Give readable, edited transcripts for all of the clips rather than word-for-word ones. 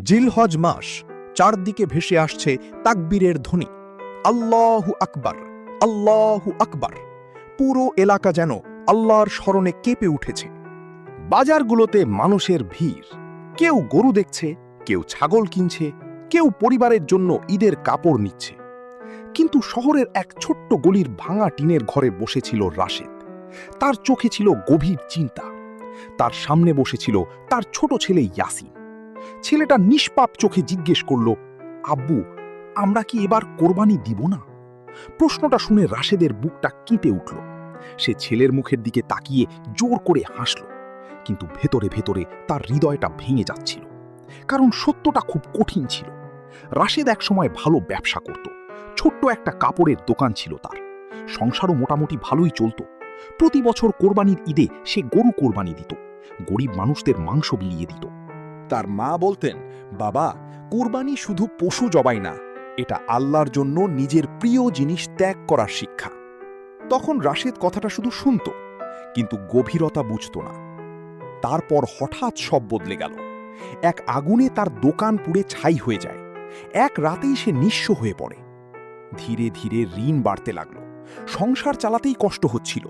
জিলহজ মাস, চারদিকে ভেসে আসছে তাকবীরের ধ্বনি। আল্লাহু আকবার, আল্লাহু আকবার। পুরো এলাকা যেন আল্লাহর স্মরণে কেঁপে উঠেছে। বাজারগুলোতে মানুষের ভিড়। কেউ গরু দেখছে, কেউ ছাগল কিনছে, কেউ পরিবারের জন্য ঈদের কাপড় নিচ্ছে। কিন্তু শহরের এক ছোট্ট গলির ভাঙা টিনের ঘরে বসেছিল রাশেদ। তার চোখে ছিল গভীর চিন্তা। তার সামনে বসেছিল তার ছোট ছেলে ইয়াসিন। ছেলেটা নিষ্পাপ চোখে জিজ্ঞেস করল, আব্বু, আমরা কি এবার কোরবানি দিব না? প্রশ্নটা শুনে রাশেদের বুকটা কেঁপে উঠল। সে ছেলের মুখের দিকে তাকিয়ে জোর করে হাসল, কিন্তু ভেতরে ভেতরে তার হৃদয়টা ভেঙে যাচ্ছিল। কারণ সত্যটা খুব কঠিন ছিল। রাশেদ একসময় ভালো ব্যবসা করত। ছোট্ট একটা কাপড়ের দোকান ছিল তার। সংসারও মোটামুটি ভালোই চলত। প্রতি বছর কোরবানির ঈদে সে গরু কোরবানি দিত, গরিব মানুষদের মাংস বিলিয়ে দিত। তার মা বলতেন, বাবা, কোরবানি শুধু পশু জবাই না, এটা আল্লাহর জন্য নিজের প্রিয় জিনিস ত্যাগ করার শিক্ষা। তখন রাশেদ কথাটা শুধু শুনত, কিন্তু গভীরতা বুঝত না। তারপর হঠাৎ সব বদলে গেল। এক আগুনে তার দোকান পুড়ে ছাই হয়ে যায়। এক রাতেই সে নিঃস্ব হয়ে পড়ে। ধীরে ধীরে ঋণ বাড়তে লাগল। সংসার চালাতেই কষ্ট হচ্ছিল।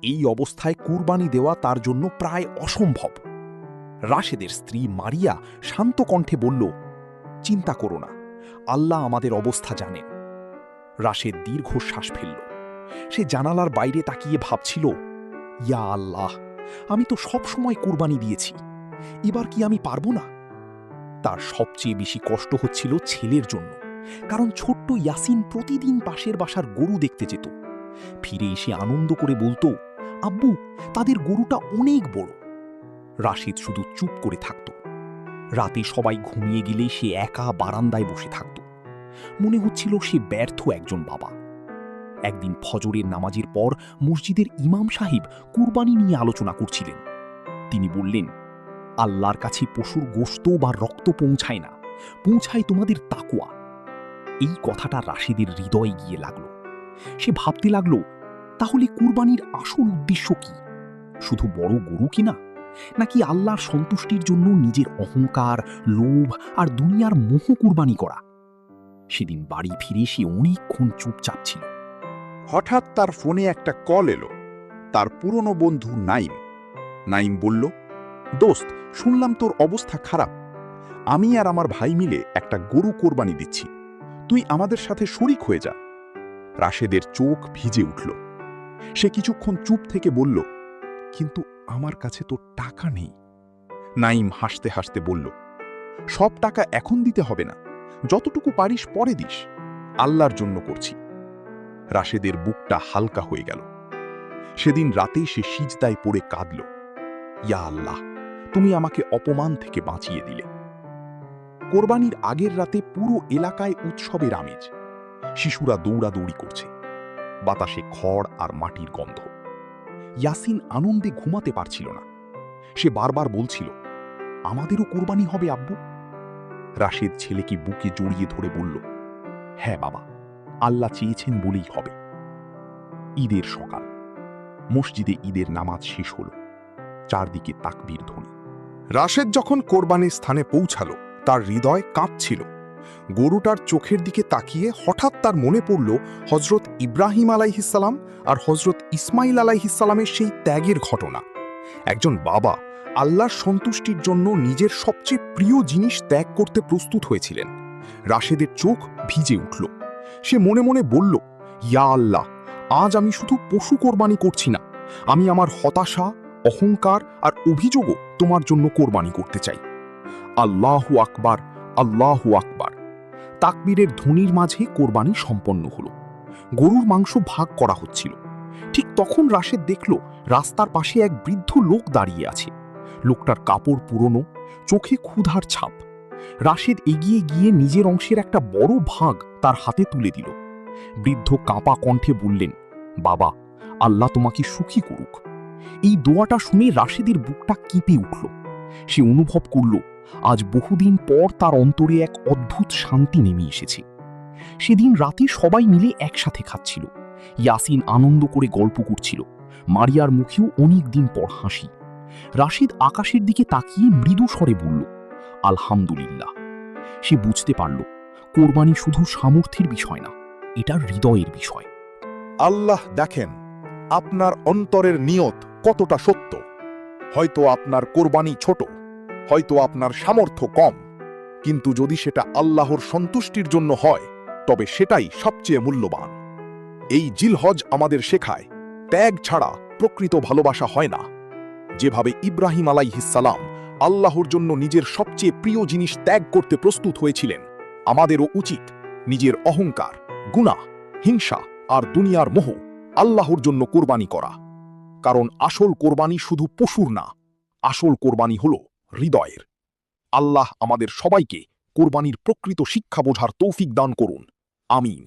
এই অবস্থায় কুরবানি দেওয়া তার জন্য প্রায় অসম্ভব। রাশেদের স্ত্রী মারিয়া শান্ত কণ্ঠে বলল, চিন্তা করো না, আল্লাহ আমাদের অবস্থা জানেন। রাশেদ দীর্ঘশ্বাস ফেলল। সে জানালার বাইরে তাকিয়ে ভাবছিল, ইয়া আল্লাহ, আমি তো সব সময় কুরবানি দিয়েছি, এবার কি আমি পারবো না? তার সবচেয়ে বেশি কষ্ট হচ্ছিল ছেলের জন্য। কারণ ছোট্ট ইয়াসিন প্রতিদিন পাশের বাসার গরু দেখতে যেত। ফিরে এসে আনন্দ করে বলতো, আব্বু, তাদের গরুটা অনেক বড়। রাশেদ শুধু চুপ করে থাকত। রাতে সবাই ঘুমিয়ে গেলে সে একা বারান্দায় বসে থাকত। মনে হচ্ছিল সে ব্যর্থ একজন বাবা। একদিন ফজরের নামাজের পর মসজিদের ইমাম সাহেব কুরবানি নিয়ে আলোচনা করছিলেন। তিনি বললেন, আল্লাহর কাছে পশুর গোশত বা রক্ত পৌঁছায় না, পৌঁছায় তোমাদের তাকওয়া। এই কথাটা রাশেদের হৃদয়ে গিয়ে লাগল। সে ভাবতে লাগল, তাহলে কুরবানির আসল উদ্দেশ্য কি? শুধু বড় গরু কিনা, নাকি আল্লাহর সন্তুষ্টির জন্য নিজের অহংকার, লোভ আর দুনিয়ার মোহ কুরবানি করা? সেদিন বাড়ি ফিরে সে অনেকক্ষণ চুপচাপ ছিল। হঠাৎ তার ফোনে একটা কল এলো। তার পুরনো বন্ধু নাইম। নাইম বলল, দোস্ত, শুনলাম তোর অবস্থা খারাপ। আমি আর আমার ভাই মিলে একটা গরু কোরবানি দিচ্ছি, তুই আমাদের সাথে শরিক হয়ে যা। রাশেদের চোখ ভিজে উঠল। সে কিছুক্ষণ চুপ থেকে বলল, কিন্তু আমার কাছে তো টাকা নেই। নাইম হাসতে হাসতে বলল, সব টাকা এখন দিতে হবে না, যতটুকু পারিস পরে দিস, আল্লাহর জন্য করছি। রাশেদের বুকটা হালকা হয়ে গেল। সেদিন রাতেই সে সিজদায় পড়ে কাঁদল, ইয়া আল্লাহ, তুমি আমাকে অপমান থেকে বাঁচিয়ে দিলে। কোরবানির আগের রাতে পুরো এলাকায় উৎসবের আমেজ। শিশুরা দৌড়াদৌড়ি করছে, বাতাসে খড় আর মাটির গন্ধ। ইয়াসিন আনন্দে ঘুমাতে পারছিল না। সে বারবার বলছিল, আমাদেরও কোরবানি হবে আব্বু। রাশেদ ছেলেকে বুকে জড়িয়ে ধরে বলল, হ্যাঁ বাবা, আল্লাহ চেয়েছেন বলেই হবে। ঈদের সকাল। মসজিদে ঈদের নামাজ শেষ হল। চারদিকে তাকবীর ধ্বনি। রাশেদ যখন কোরবানির স্থানে পৌঁছাল, তার হৃদয় কাঁপছিল। গরুটার চোখের দিকে তাকিয়ে হঠাৎ তার মনে পড়ল হজরত ইব্রাহিম আলাইহিসসালাম আর হজরত ইসমাইল আলাইহিসসালামের সেই ত্যাগের ঘটনা। একজন বাবা আল্লাহর সন্তুষ্টির জন্য নিজের সবচেয়ে প্রিয় জিনিস ত্যাগ করতে প্রস্তুত হয়েছিলেন। রাশেদের চোখ ভিজে উঠল। সে মনে মনে বলল, ইয়া আল্লাহ, আজ আমি শুধু পশু কোরবানি করছি না, আমি আমার হতাশা, অহংকার আর অভিযোগও তোমার জন্য কোরবানি করতে চাই। আল্লাহু আকবার, আল্লাহু আকবার। তাকবীরের ধ্বনির মাঝে কোরবানি সম্পন্ন হল। গরুর মাংস ভাগ করা হচ্ছিল। ঠিক তখন রাশেদ দেখল রাস্তার পাশে এক বৃদ্ধ লোক দাঁড়িয়ে আছে। লোকটার কাপড় পুরনো, চোখে ক্ষুধার ছাপ। রাশেদ এগিয়ে গিয়ে নিজের অংশের একটা বড় ভাগ তার হাতে তুলে দিল। বৃদ্ধ কাঁপা কণ্ঠে বললেন, বাবা, আল্লাহ তোমাকে সুখী করুক। এই দোয়াটা শুনে রাশেদের বুকটা কেঁপে উঠল। সে অনুভব করল, আজ বহুদিন পর তার অন্তরে এক অদ্ভুত শান্তি নেমে এসেছে। সেদিন রাতে সবাই মিলে একসাথে খাচ্ছিল। ইয়াসিন আনন্দ করে গল্প করছিল। মারিয়ার মুখেও অনেক দিন পর হাসি। রাশেদ আকাশের দিকে তাকিয়ে মৃদু স্বরে বলল, আলহামদুলিল্লাহ। সে বুঝতে পারল কোরবানি শুধু সামর্থ্যের বিষয় না, এটা হৃদয়ের বিষয়। আল্লাহ দেখেন আপনার অন্তরের নিয়ত কতটা সত্য। হয়তো আপনার কোরবানি ছোট, হয়তো আপনার সামর্থ্য কম, কিন্তু যদি সেটা আল্লাহর সন্তুষ্টির জন্য হয় তবে সেটাই সবচেয়ে মূল্যবান। এই জিলহজ আমাদের শেখায় ত্যাগ ছাড়া প্রকৃত ভালোবাসা হয় না। যেভাবে ইব্রাহিম আলাইহিসসালাম আল্লাহর জন্য নিজের সবচেয়ে প্রিয় জিনিস ত্যাগ করতে প্রস্তুত হয়েছিলেন, আমাদেরও উচিত নিজের অহংকার, গুনাহ, হিংসা আর দুনিয়ার মোহ আল্লাহর জন্য কোরবানি করা। কারণ আসল কোরবানি শুধু পশুর না, আসল কোরবানি হল হৃদয়ের। আল্লাহ আমাদের সবাইকে কোরবানির প্রকৃত শিক্ষা বোঝার তৌফিক দান করুন। আমিন।